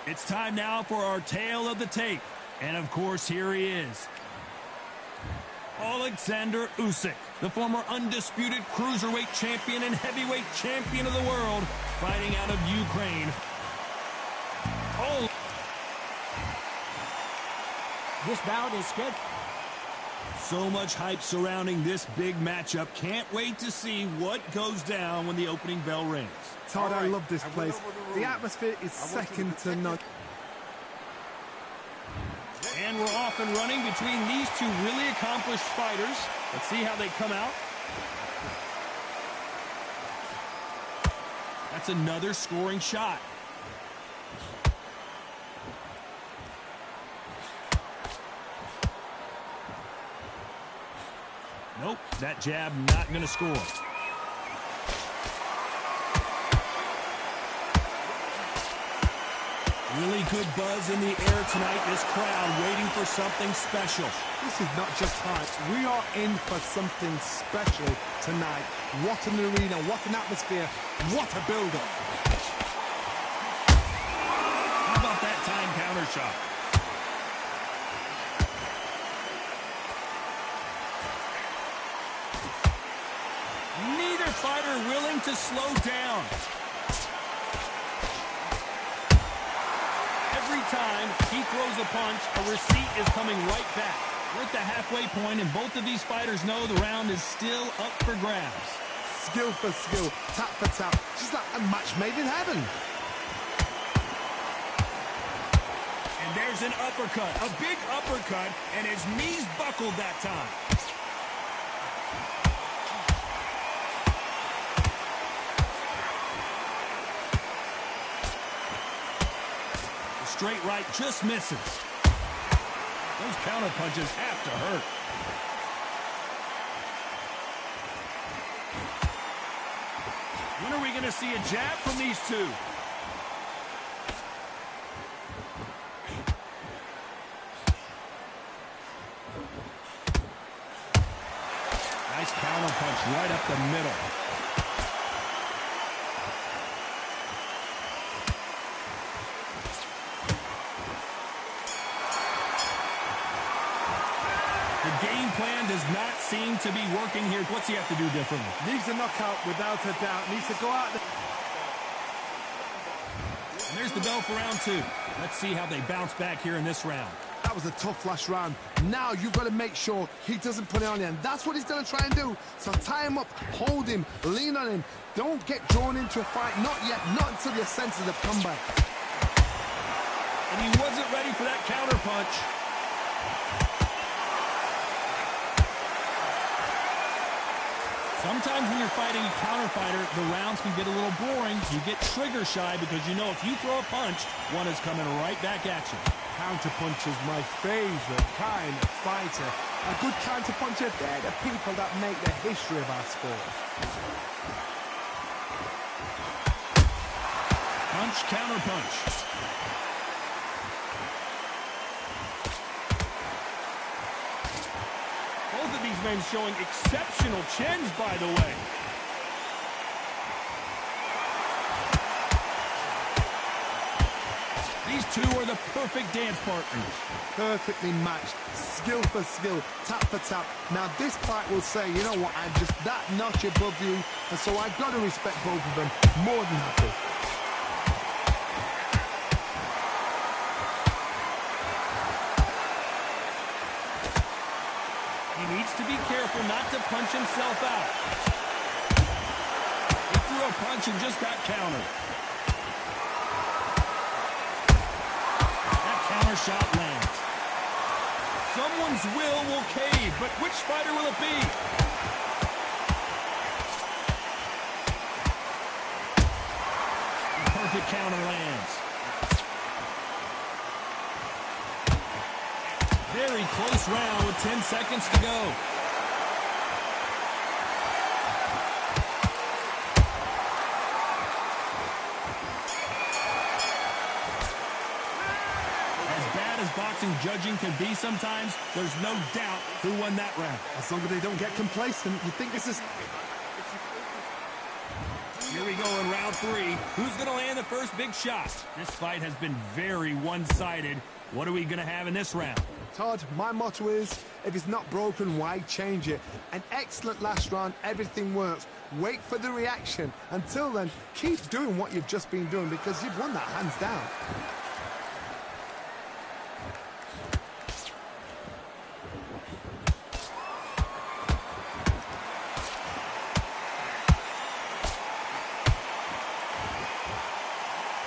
It's time now for our tale of the tape. And, of course, here he is. Alexander Usyk, the former undisputed cruiserweight champion and heavyweight champion of the world, fighting out of Ukraine. Oh. This bout is scheduled. So much hype surrounding this big matchup. Can't wait to see what goes down when the opening bell rings. Todd, I love this place. The atmosphere is second to none. And we're off and running between these two really accomplished fighters. Let's see how they come out. That's another scoring shot. Nope, that jab not going to score. Really good buzz in the air tonight. This crowd waiting for something special. This is not just hype. We are in for something special tonight. What an arena, what an atmosphere, what a build-up. How about that time counter shot? Neither fighter willing to slow down. Every time he throws a punch, a receipt is coming right back. We're at the halfway point, and both of these fighters know the round is still up for grabs. Skill for skill, tap for tap, just like a match made in heaven. And there's an uppercut, a big uppercut, and his knees buckled that time. Straight right just misses. Those counter punches have to hurt. When are we going to see a jab from these two? Nice counter punch right up the middle. The game plan does not seem to be working here. What's he have to do differently? Needs a knockout without a doubt. Needs to go out there. And there's the bell for round two. Let's see how they bounce back here in this round. That was a tough last round. Now you've got to make sure he doesn't put it on you. And that's what he's going to try and do. So tie him up, hold him, lean on him. Don't get drawn into a fight. Not yet. Not until your senses have come back. And he wasn't ready for that counter punch. Sometimes when you're fighting a counter fighter, the rounds can get a little boring. You get trigger shy because you know if you throw a punch, one is coming right back at you. Counter punch is my favorite kind of fighter. A good counter puncher, they're the people that make the history of our sport. Punch, counter punch. Both of these men showing exceptional chins, by the way. These two are the perfect dance partners. Perfectly matched, skill for skill, tap for tap. Now this fight will say, you know what, I'm just that notch above you, and so I've got to respect both of them more than happy. He needs to be careful not to punch himself out. He threw a punch and just got countered. That counter shot lands. Someone's will cave, but which fighter will it be? The perfect counter lands. Very close round with 10 seconds to go. As bad as boxing judging can be sometimes, there's no doubt who won that round. As long as they don't get complacent, you think this is... Here we go in round 3. Who's going to land the first big shot? This fight has been very one-sided. What are we going to have in this round? Todd, my motto is, if it's not broken, why change it? An excellent last round, everything works. Wait for the reaction. Until then, keep doing what you've just been doing because you've won that hands down.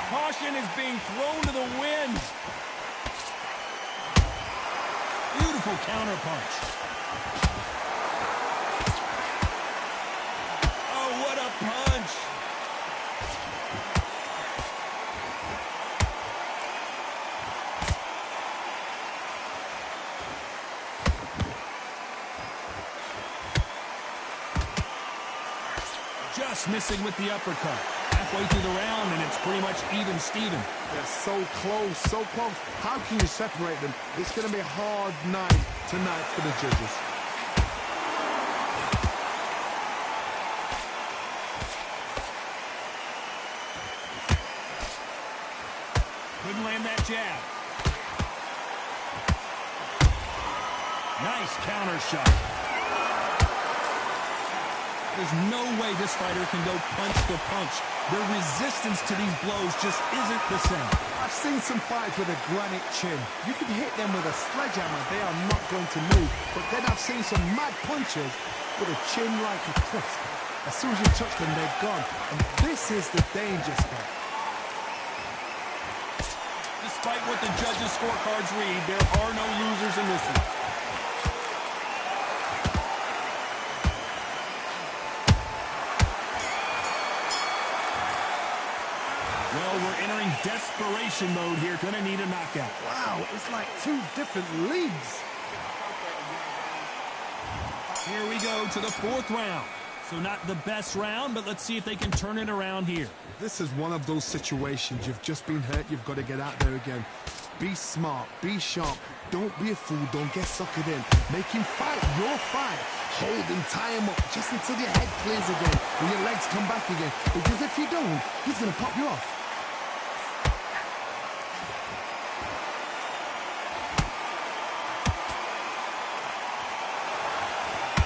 Caution is being thrown to the wind. Beautiful counter punch. Oh, what a punch. Just missing with the uppercut. Halfway through the round, and it's pretty much even Steven. They're so close, so close. How can you separate them? It's going to be a hard night tonight for the judges. Couldn't land that jab. Nice counter shot. There's no way this fighter can go punch to punch. Their resistance to these blows just isn't the same. I've seen some fights with a granite chin. You can hit them with a sledgehammer, they are not going to move. But then I've seen some mad punches with a chin like a cliff. As soon as you touch them, they're gone. And this is the danger spot. Despite what the judges' scorecards read, there are no losers in this one. Well, we're entering desperation mode here. Gonna need a knockout. Wow, it's like two different leagues. Here we go to the 4th round. So not the best round, but let's see if they can turn it around here. This is one of those situations. You've just been hurt. You've got to get out there again. Be smart. Be sharp. Don't be a fool. Don't get suckered in. Make him fight your fight. Hold him, tie him up just until your head clears again and your legs come back again. Because if you don't, he's going to pop you off.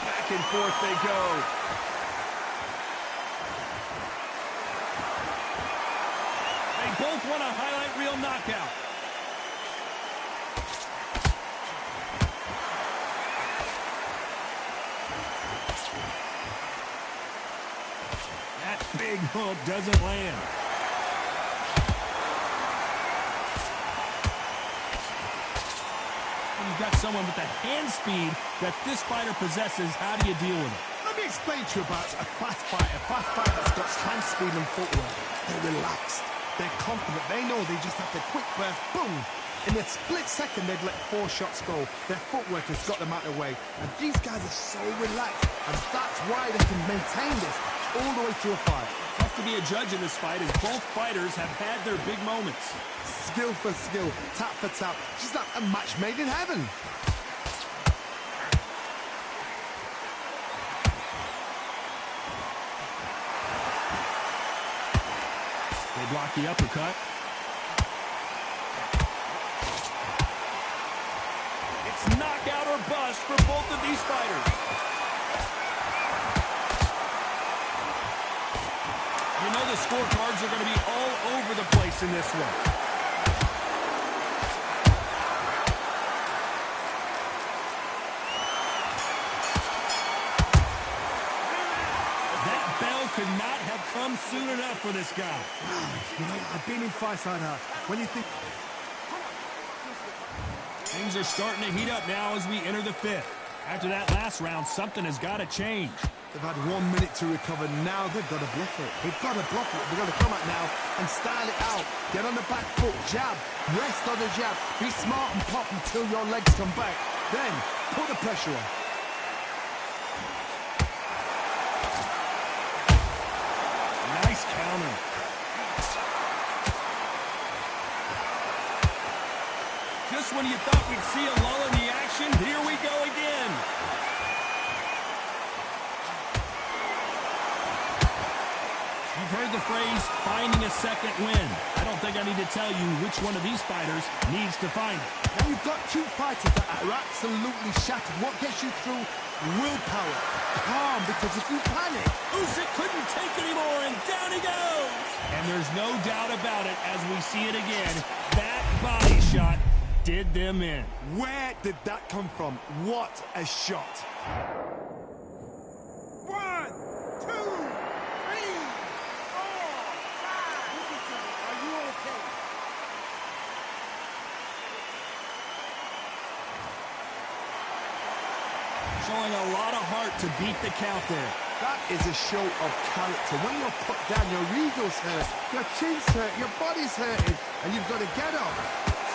Back and forth they go. They both want a highlight reel knockout. That big hook doesn't land. When you've got someone with the hand speed that this fighter possesses, how do you deal with it? Let me explain to you about a fast fighter. A fast fighter that's got hand speed and footwork. They're relaxed. They're confident. They know they just have to quick burst, boom. In a split second, they'd let 4 shots go. Their footwork has got them out of the way. And these guys are so relaxed. And that's why they can maintain this all the way through a fight. Tough to be a judge in this fight as both fighters have had their big moments. Skill for skill, tap for tap. Just like a match made in heaven. They block the uppercut. It's knockout or bust for both of these fighters. You know the scorecards are going to be all over the place in this one. That bell could not have come soon enough for this guy. You know, I've been in fights like that. When you think... Things are starting to heat up now as we enter the 5th. After that last round, something has got to change. They've had 1 minute to recover. Now they've got to bluff it. They've got to bluff it. They've got to come out now and style it out. Get on the back foot, jab, rest on the jab. Be smart and pop until your legs come back. Then, put the pressure on. Nice counter. Just when you thought we'd see a lull in the action, here we go again. You've heard the phrase, finding a second win. I don't think I need to tell you which one of these fighters needs to find it. Now you've got two fighters that are absolutely shattered. What gets you through? Willpower. Calm, because if you panic... Usyk couldn't take anymore, and down he goes! And there's no doubt about it, as we see it again, that body shot did them in. Where did that come from? What a shot. 1, 2, 3, 4, 5. Are you okay? Showing a lot of heart to beat the count there. That is a show of character. When you're put down, your ego's hurt, your chin's hurt, your body's hurting, and you've got to get up,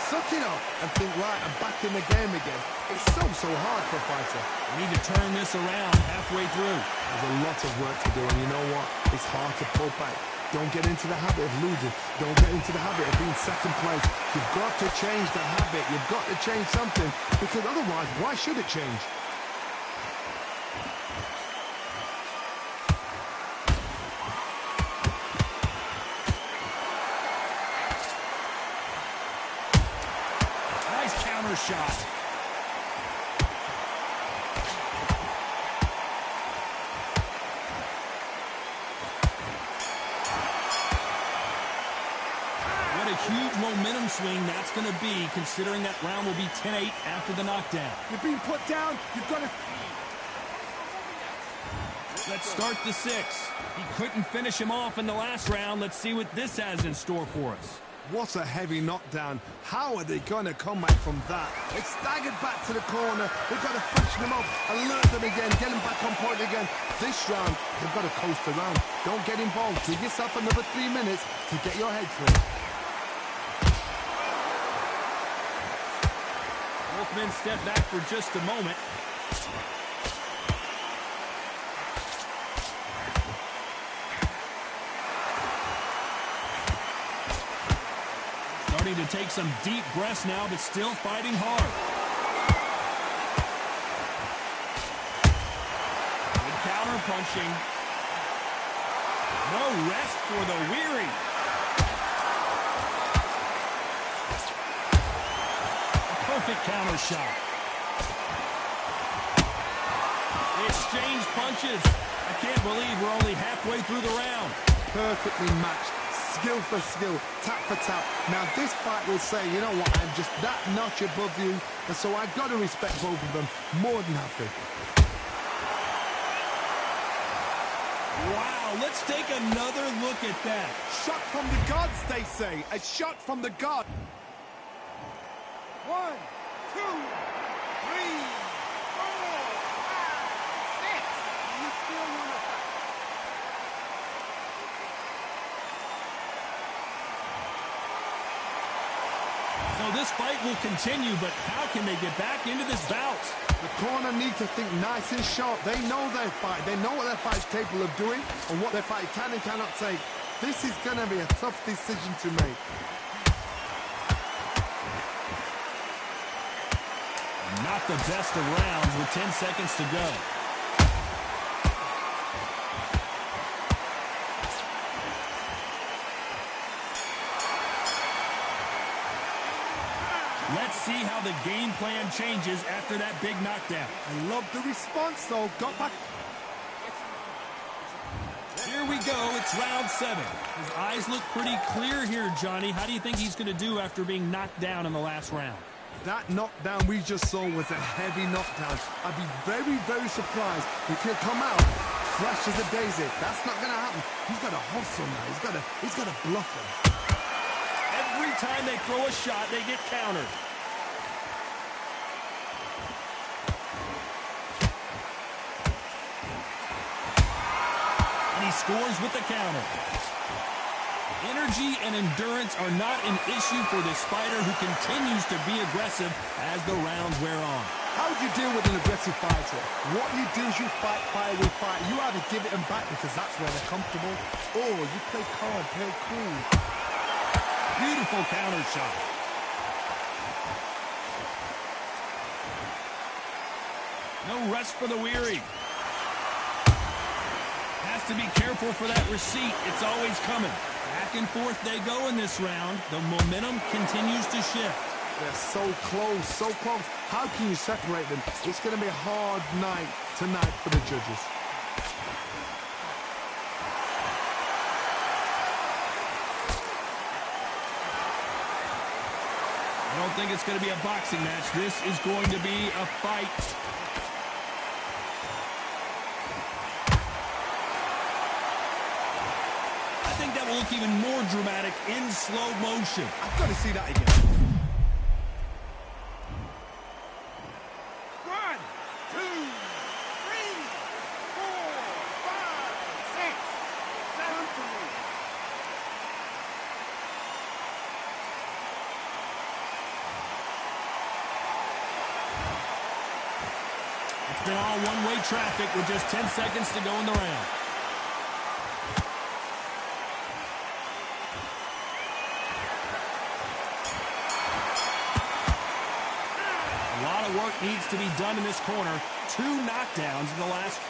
suck it up, and think, right, I'm back in the game again. It's so hard for a fighter. We need to turn this around halfway through. There's a lot of work to do, and you know what? It's hard to pull back. Don't get into the habit of losing. Don't get into the habit of being second place. You've got to change the habit. You've got to change something, because otherwise, why should it change? Shot. What a huge momentum swing that's going to be, considering that round will be 10-8 after the knockdown. You're being put down. You've got to... Let's start the 6. He couldn't finish him off in the last round. Let's see what this has in store for us. What a heavy knockdown. How are they going to come back from that? They staggered back to the corner. They've got to freshen them up, alert them again, get them back on point again. This round, they've got to coast around. Don't get involved. Give yourself another 3 minutes to get your head clear. Both men step back for just a moment. To take some deep breaths now, but still fighting hard. Good counter punching. No rest for the weary. A perfect counter shot. They exchange punches. I can't believe we're only halfway through the round. Perfectly matched. Skill for skill, tap for tap. Now this fight will say, you know what, I'm just that notch above you, and so I've got to respect both of them more than happy. Wow, let's take another look at that. Shot from the gods, they say. A shot from the god. 1, 2, 3, 4, 5, 6. You still want to... So this fight will continue, but how can they get back into this bout? The corner need to think nice and sharp. They know their fight. They know what their fight's capable of doing and what their fight can and cannot take. This is going to be a tough decision to make. Not the best of rounds with 10 seconds to go. Let's see how the game plan changes after that big knockdown. I love the response, though. Got back. Here we go. It's round 7. His eyes look pretty clear here, Johnny. How do you think he's going to do after being knocked down in the last round? That knockdown we just saw was a heavy knockdown. I'd be very, very surprised if he'll come out fresh as a daisy. That's not going to happen. He's got to hustle now. He's got to bluff him. Every time they throw a shot, they get countered. And he scores with the counter. Energy and endurance are not an issue for this fighter who continues to be aggressive as the rounds wear on. How do you deal with an aggressive fighter? What you do is you fight fire with fire. You either give it them back because that's where they're comfortable, or you play calm, play cool. Beautiful counter shot. No rest for the weary. Has to be careful for that receipt. It's always coming. Back and forth they go in this round. The momentum continues to shift. They're so close, so close. How can you separate them? It's going to be a hard night tonight for the judges. I don't think it's going to be a boxing match. This is going to be a fight. I think that will look even more dramatic in slow motion. I've got to see that again. 1, 2, 3, 4, 5, 6, 7. It's been all one-way traffic with just 10 seconds to go in the round. A lot of work needs to be done in this corner. 2 knockdowns in the last.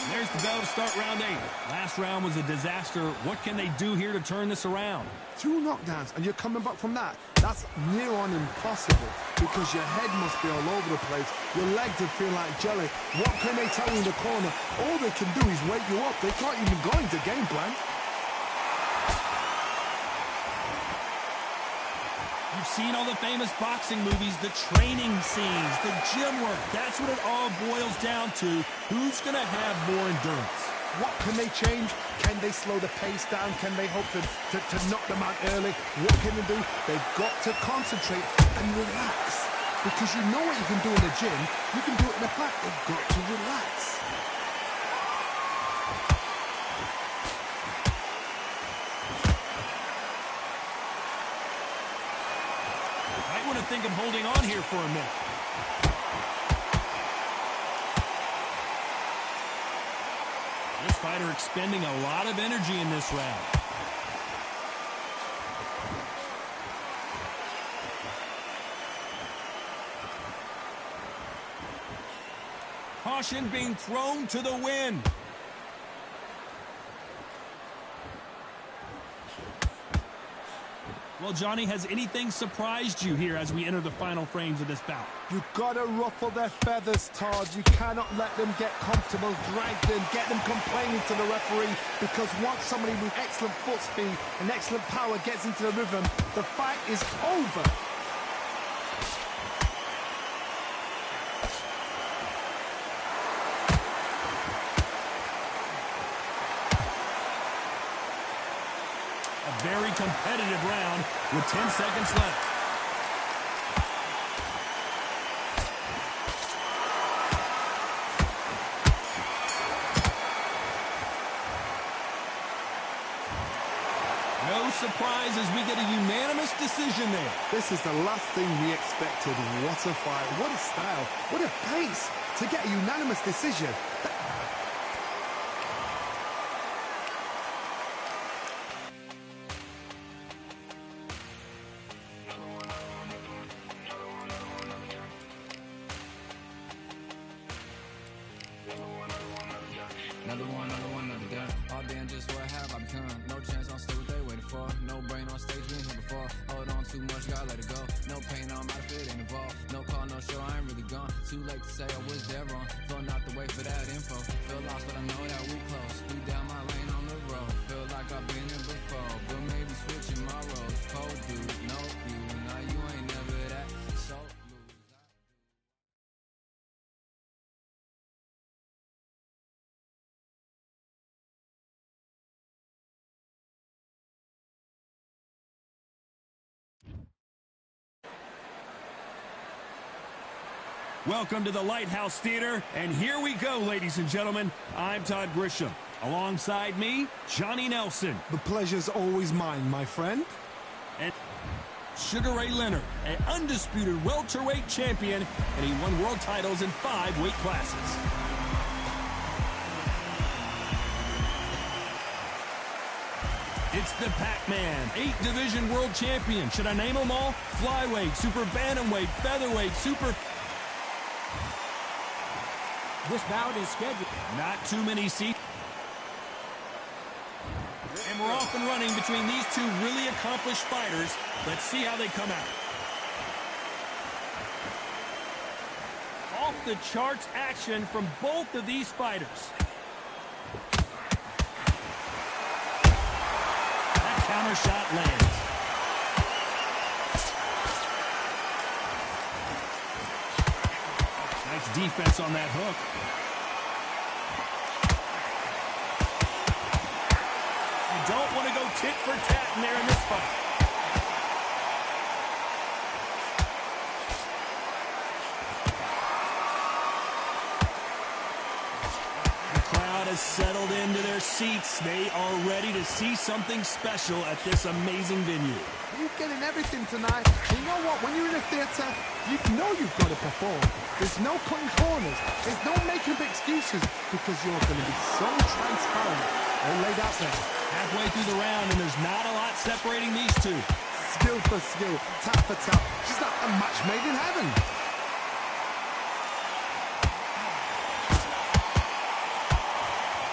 There's the bell to start round 8. Last round was a disaster. What can they do here to turn this around? 2 knockdowns, and you're coming back from that. That's near on impossible because your head must be all over the place. Your legs would feel like jelly. What can they tell you in the corner? All they can do is wake you up. They can't even go into game plan. You've seen all the famous boxing movies, the training scenes, the gym work. That's what it all boils down to. Who's going to have more endurance? What can they change? Can they slow the pace down? Can they hope to knock them out early? What can they do? They've got to concentrate and relax. Because you know what you can do in the gym. You can do it in the fight. They've got to relax. Might want to think of holding on here for a minute. This fighter expending a lot of energy in this round. Caution being thrown to the wind. Well, Johnny, has anything surprised you here as we enter the final frames of this bout? You've got to ruffle their feathers, Todd. You cannot let them get comfortable, drag them, get them complaining to the referee, because once somebody with excellent foot speed and excellent power gets into the rhythm, the fight is over. Very competitive round with 10 seconds left. No surprise as we get a unanimous decision there. This is the last thing we expected. What a fight, what a style, what a pace to get a unanimous decision. Another one, another done. All day and just what have I become? No chance, I'll stay what they waiting for. No brain on stage, been here before. Hold on too much, gotta let it go. No pain, I'm out of it, ain't involved. No call, no show, I ain't really gone. Too late to say I was dead wrong. Filling out the way for that info. Feel lost, but I know that we close. We down my lane on the road. Feel like I've been in before, but maybe switching my roles. Cold dude, no you, now you ain't never that. So Welcome to the Lighthouse Theater, and here we go, ladies and gentlemen. I'm Todd Grisham. Alongside me, Johnny Nelson. The pleasure's always mine, my friend. And Sugar Ray Leonard, an undisputed welterweight champion, and he won world titles in 5 weight classes. It's the Pac-Man, 8-division world champion. Should I name them all? Flyweight, super bantamweight, featherweight, super... This bout is scheduled. Not too many seats. And we're off and running between these two really accomplished fighters. Let's see how they come out. Off the charts action from both of these fighters. That counter shot lands. Nice defense on that hook. You don't want to go tit for tat in there in this fight. The crowd has settled into their seats. They are ready to see something special at this amazing venue. You're getting everything tonight. You know what? When you're in a theater, you know you've got to perform. There's no cutting corners. There's no making up excuses because you're going to be so transparent and laid out there. Halfway through the round, and there's not a lot separating these two. Skill for skill, tap for tap. Just like a match made in heaven.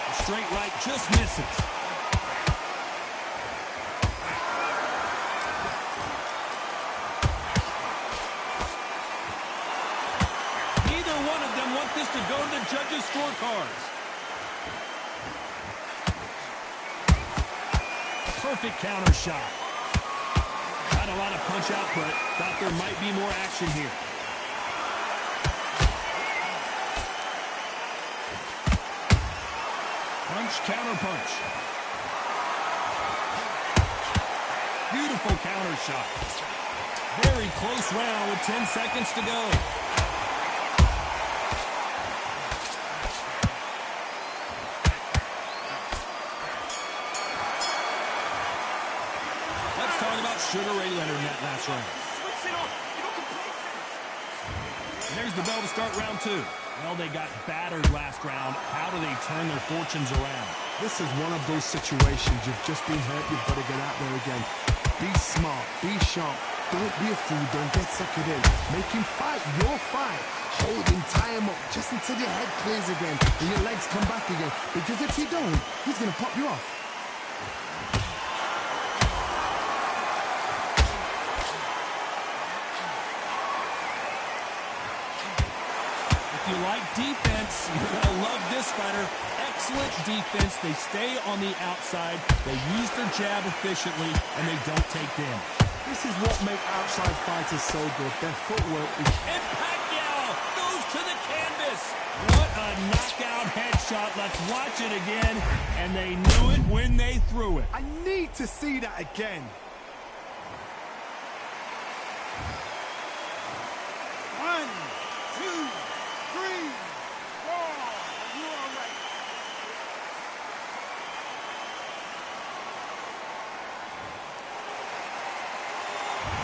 The straight right just misses. Neither one of them want this to go to the judges' scorecards. Perfect counter shot. Not a lot of punch output. Thought there might be more action here. Punch, counter punch. Beautiful counter shot. Very close round with 10 seconds to go. Sugar Ray Leonard in that last round. And there's the bell to start round two. Well, they got battered last round. How do they turn their fortunes around? This is one of those situations. You've just been hurt. You've got to get out there again. Be smart. Be sharp. Don't be a fool. Don't get suckered in. Make him fight your fight. Hold him, tie him up just until your head clears again and your legs come back again. Because if you don't, he's going to pop you off. If you like defense, you're going to love this fighter. Excellent defense. They stay on the outside. They use their jab efficiently, and they don't take damage. This is what makes outside fighters so good. Their footwork is... And Pacquiao goes to the canvas. What a knockout headshot. Let's watch it again. And they knew it when they threw it. I need to see that again. One, two, three, four. Are you all right?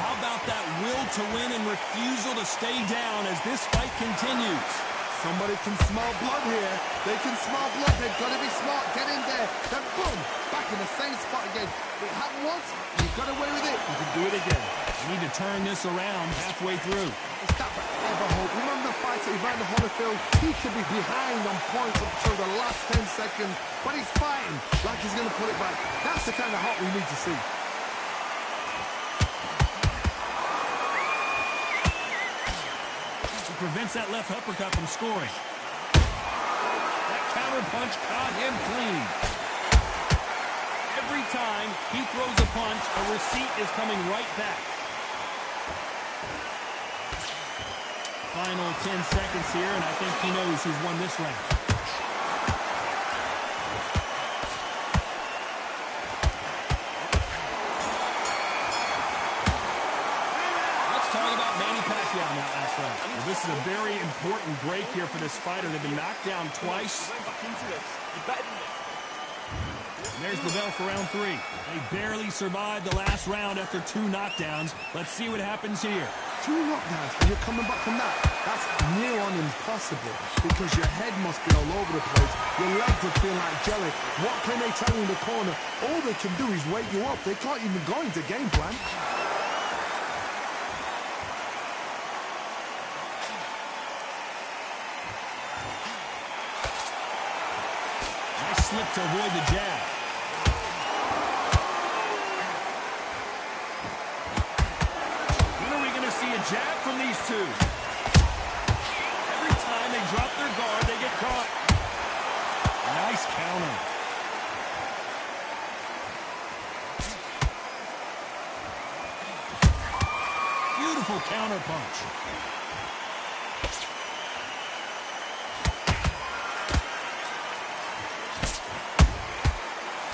How about that will to win and refusal to stay down as this fight continues? Somebody can smell blood here. They can smell blood. They've got to be smart. Get in there. Then boom, back in the same spot again. It happened once. You got away with it. You can do it again. You need to turn this around halfway through. It's that forever hope. Remember the fighter Evander Holyfield? He could be behind on points up to the last 10 seconds, but he's fighting like he's going to put it back. That's the kind of hope we need to see. Prevents that left uppercut from scoring. That counter punch caught him clean. Every time he throws a punch, a receipt is coming right back. Final 10 seconds here, and I think he knows who's won this round. Well, this is a very important break here for this fighter. They've been knocked down twice. And there's the bell for round three. They barely survived the last round after 2 knockdowns. Let's see what happens here. 2 knockdowns, and you're coming back from that. That's near on impossible because your head must be all over the place. Your legs are feeling like jelly. What can they tell you in the corner? All they can do is wake you up. They can't even go into game plan. slipped to avoid the jab. When are we going to see a jab from these two? Every time they drop their guard, they get caught. Nice counter. Beautiful counter punch.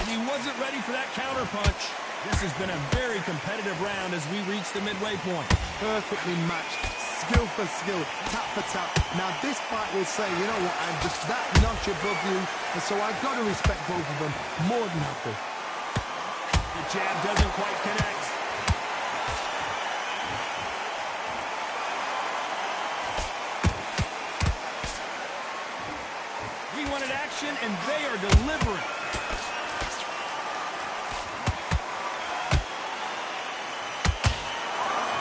And he wasn't ready for that counter punch. This has been a very competitive round as we reach the midway point. Perfectly matched. Skill for skill, tap for tap. Now this fight will say, you know what, I'm just that notch above you, and so I've got to respect both of them. More than happy. The jab doesn't quite connect. We wanted action, and they are delivering.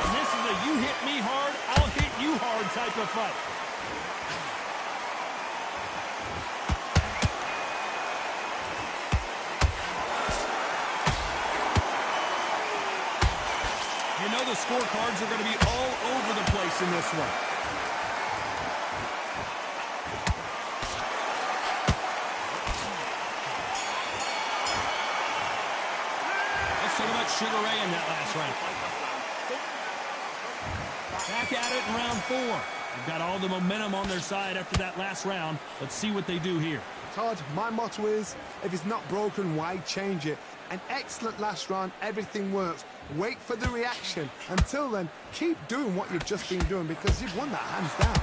And this is a you hit me hard, I'll hit you hard type of fight. You know the scorecards are going to be all over the place in this one. Let's see how much Sugar Ray in that last round. Back at it in round 4. They've got all the momentum on their side after that last round. Let's see what they do here. Todd, my motto is, if it's not broken, why change it? An excellent last round, everything works. Wait for the reaction. Until then, keep doing what you've just been doing because you've won that hands down.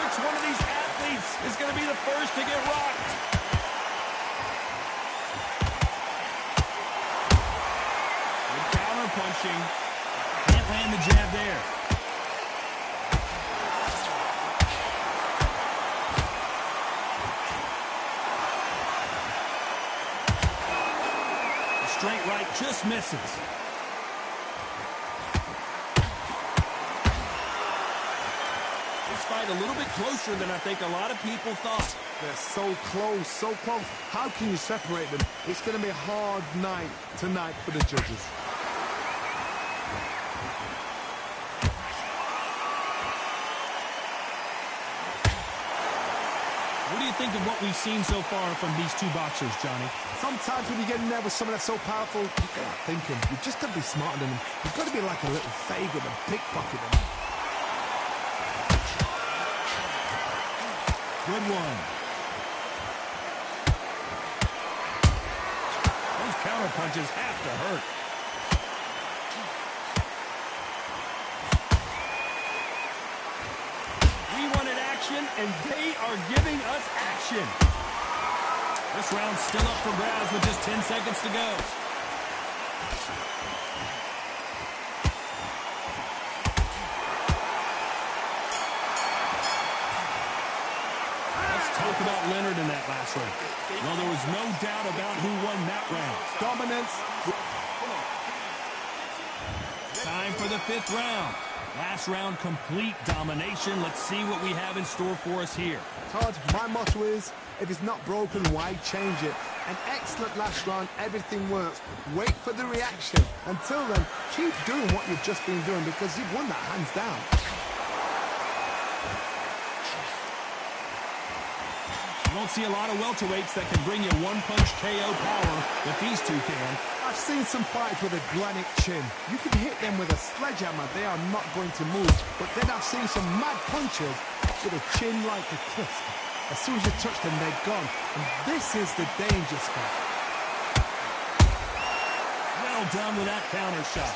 Which one of these athletes is going to be the first to get rocked? Good counter punching. Can't land the jab there. The straight right just misses. This fight a little bit closer than I think a lot of people thought. They're so close, so close. How can you separate them? It's going to be a hard night tonight for the judges. What do you think of what we've seen so far from these two boxers, Johnny? Sometimes when you get in there with someone that's so powerful, you can't think him. You've just got to be smarter than him. You've got to be like a little faggot and pickpocket him. Good one. Those counter punches have to hurt. We wanted action, and they are giving us action. This round's still up for grabs with just 10 seconds to go. Talk about Leonard in that last round. Well, there was no doubt about who won that round. Dominance. Time for the 5th round. Last round, complete domination. Let's see what we have in store for us here. Todd, my motto is, if it's not broken, why change it? An excellent last round, everything works. Wait for the reaction. Until then, keep doing what you've just been doing because you've won that hands down. You don't see a lot of welterweights that can bring you one-punch KO power, but these two can. I've seen some fights with a granite chin. You can hit them with a sledgehammer, they are not going to move. But then I've seen some mad punchers with a chin like a cliff. As soon as you touch them, they're gone. And this is the danger spot. Well done with that counter shot.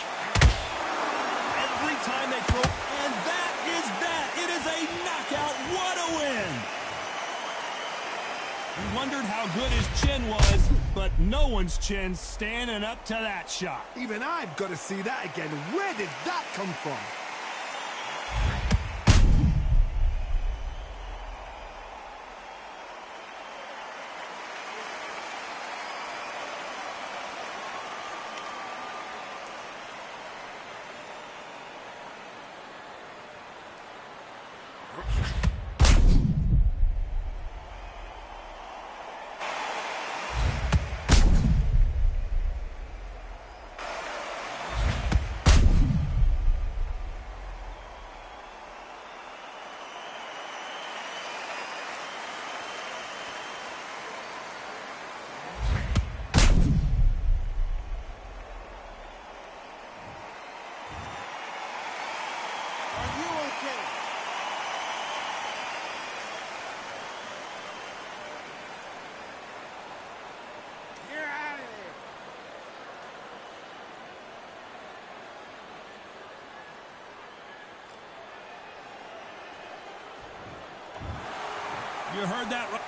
Every time they throw, and that is that. It is a knockout. What a win! We wondered how good his chin was, but no one's chin's standing up to that shot. Even I've got to see that again. Where did that come from? Are you okay? You're out of there. You heard that right.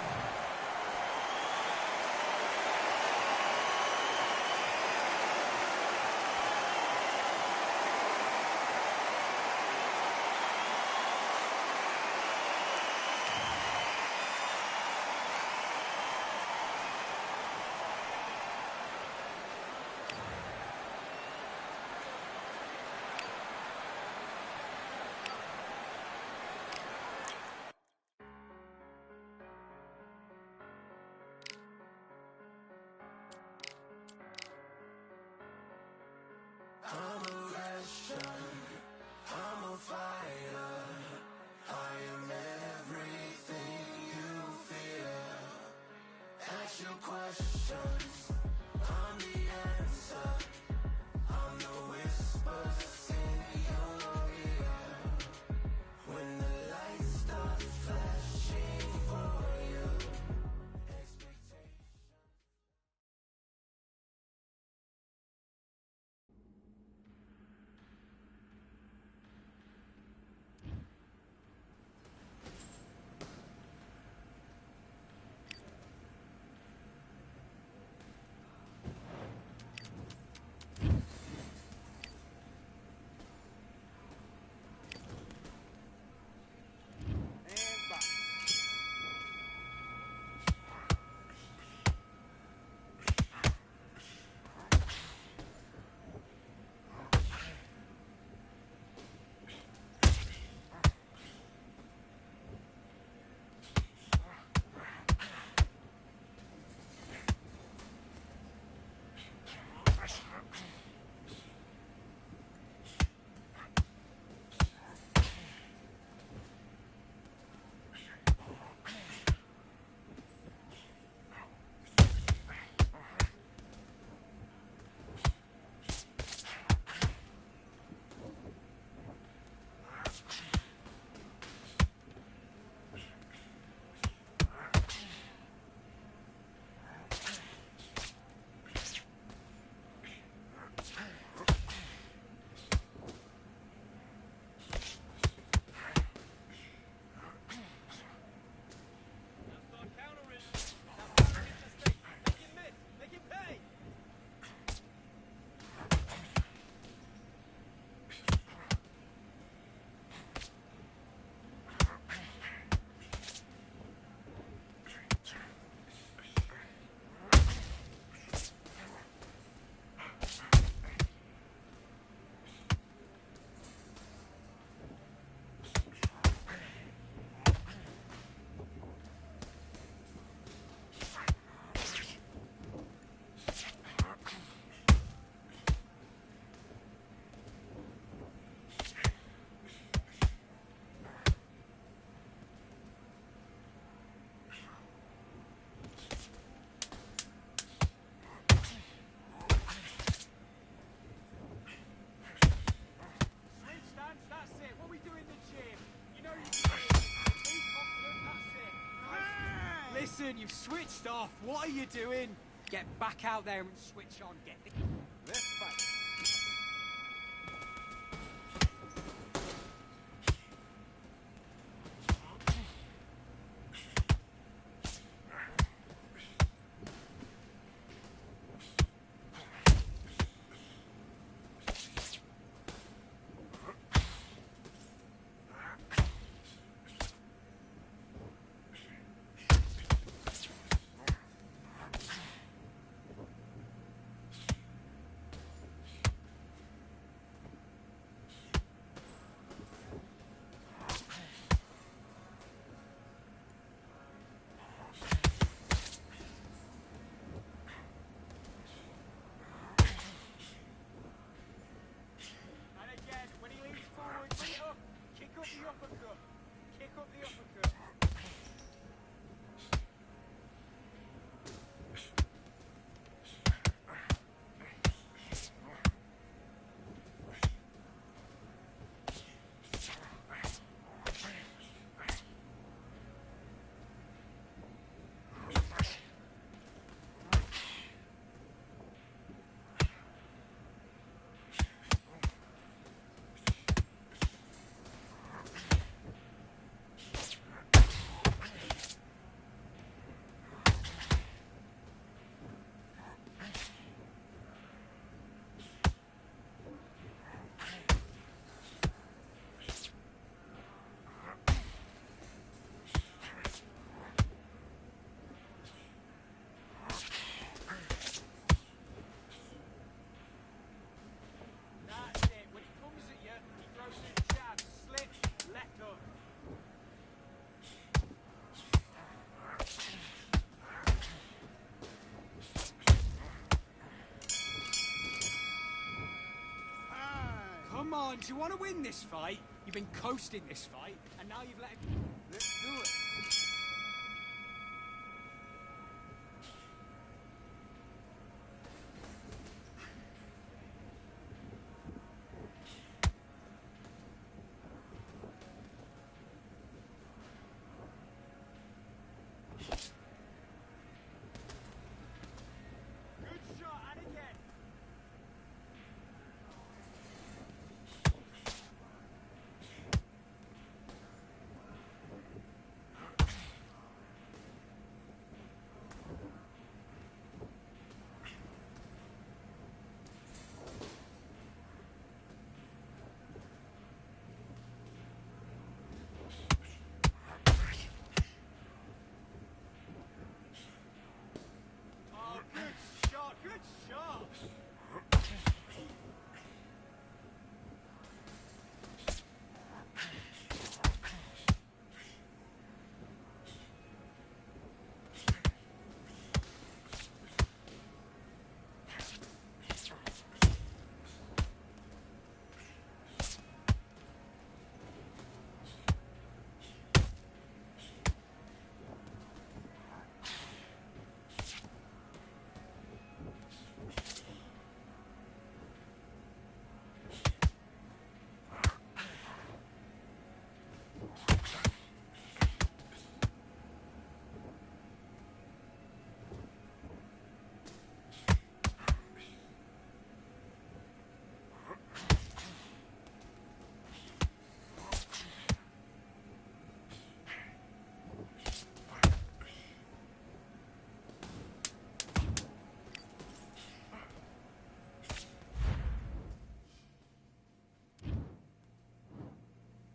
Listen, you've switched off. What are you doing? Get back out there and switch on. Get the... Let's fight. on, do you want to win this fight? You've been coasting this fight, and now you've let him... Let's do it. Good shot, and again. Oh, good shot, good shot.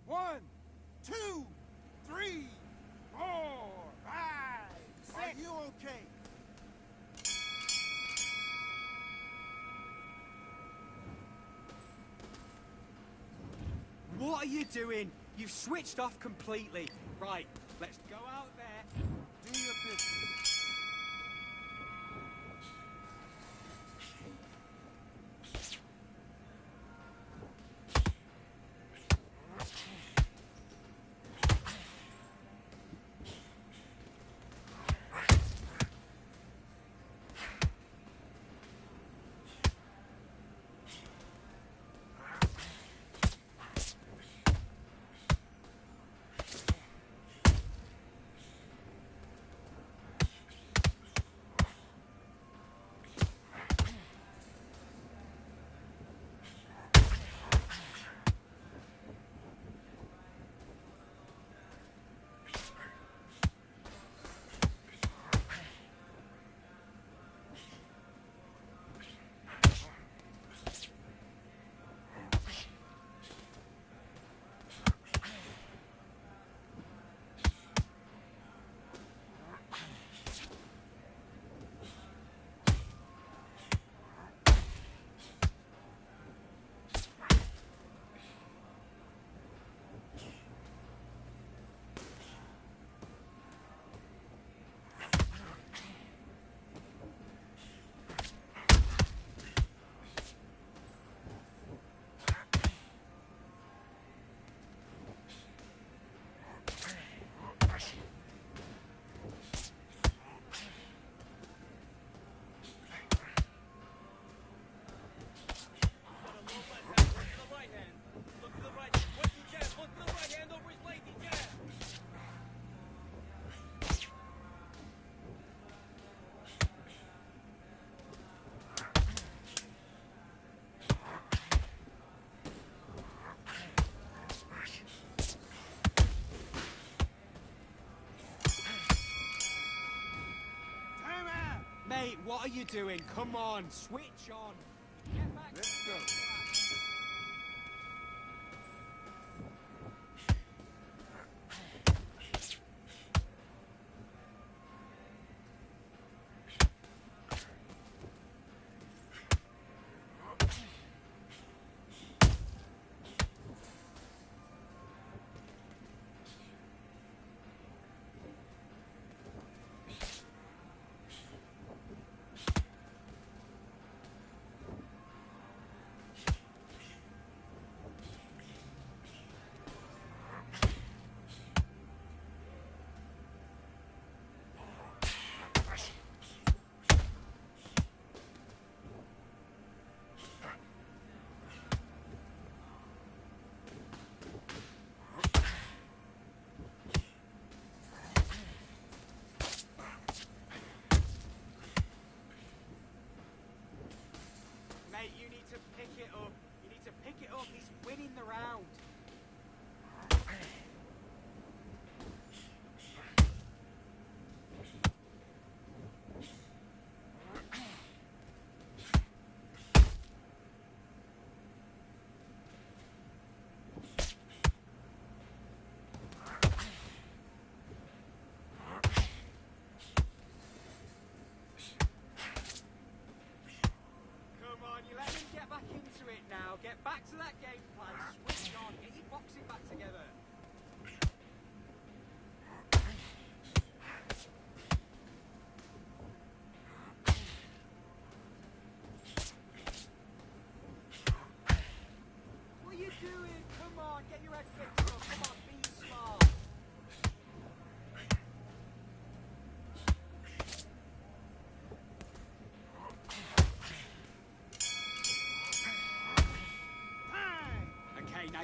One, two, three, four, five, six. Are you okay? What are you doing? You've switched off completely. Right, let's go out there. Do your business. Mate, what are you doing? Come on, switch on. Get back. Let's go.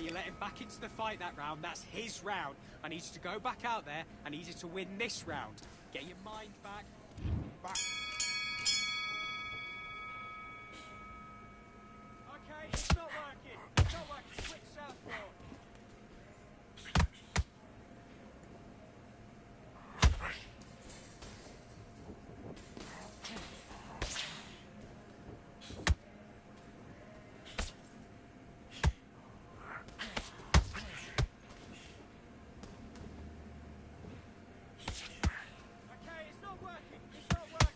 you let him back into the fight that round. That's his round. I need you to go back out there. I need you to win this round. Get your mind back. Back. Okay, it's not working. It's not working. Switch southpaw. Okay, it's not working. It's not working.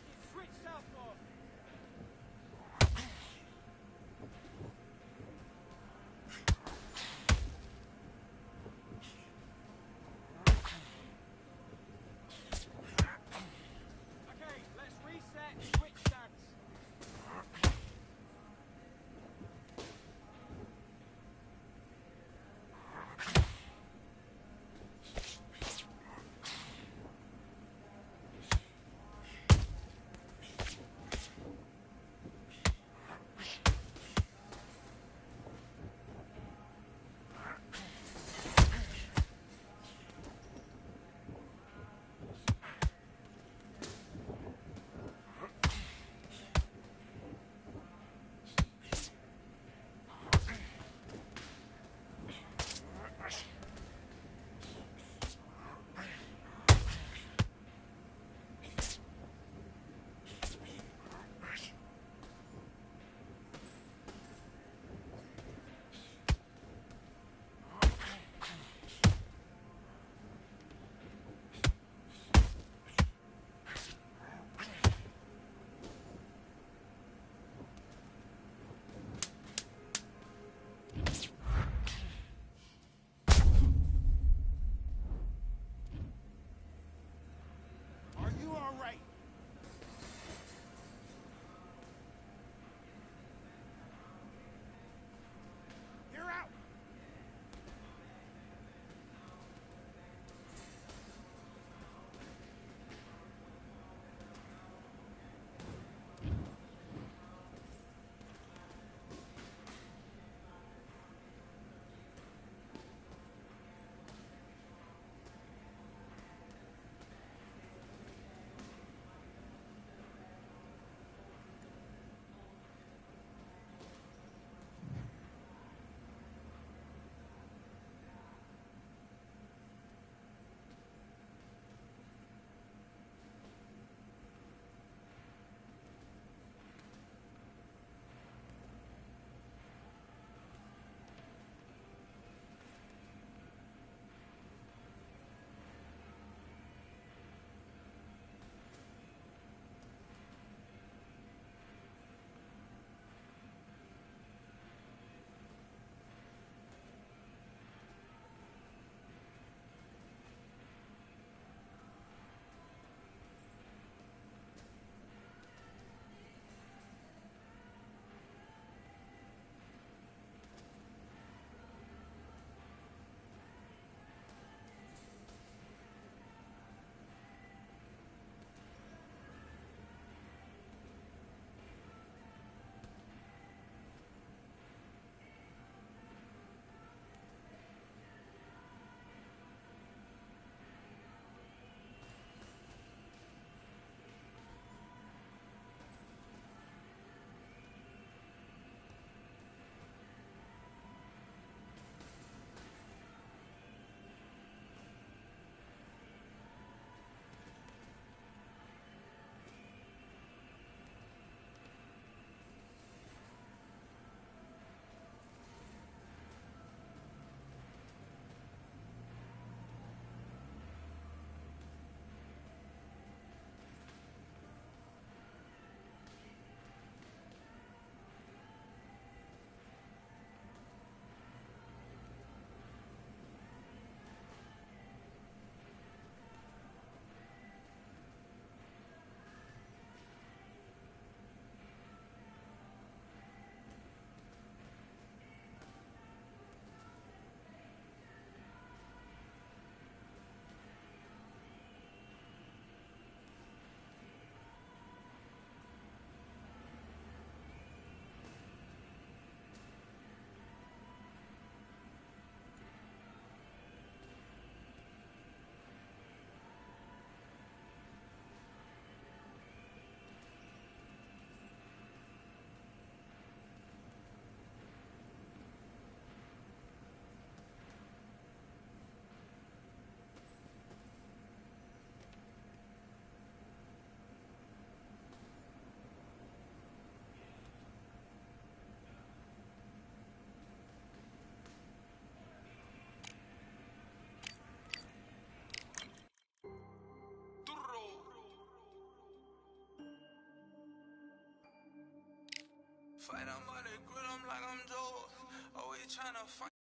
fight, I'm about to grit 'em like I'm Joe. Always tryna fight.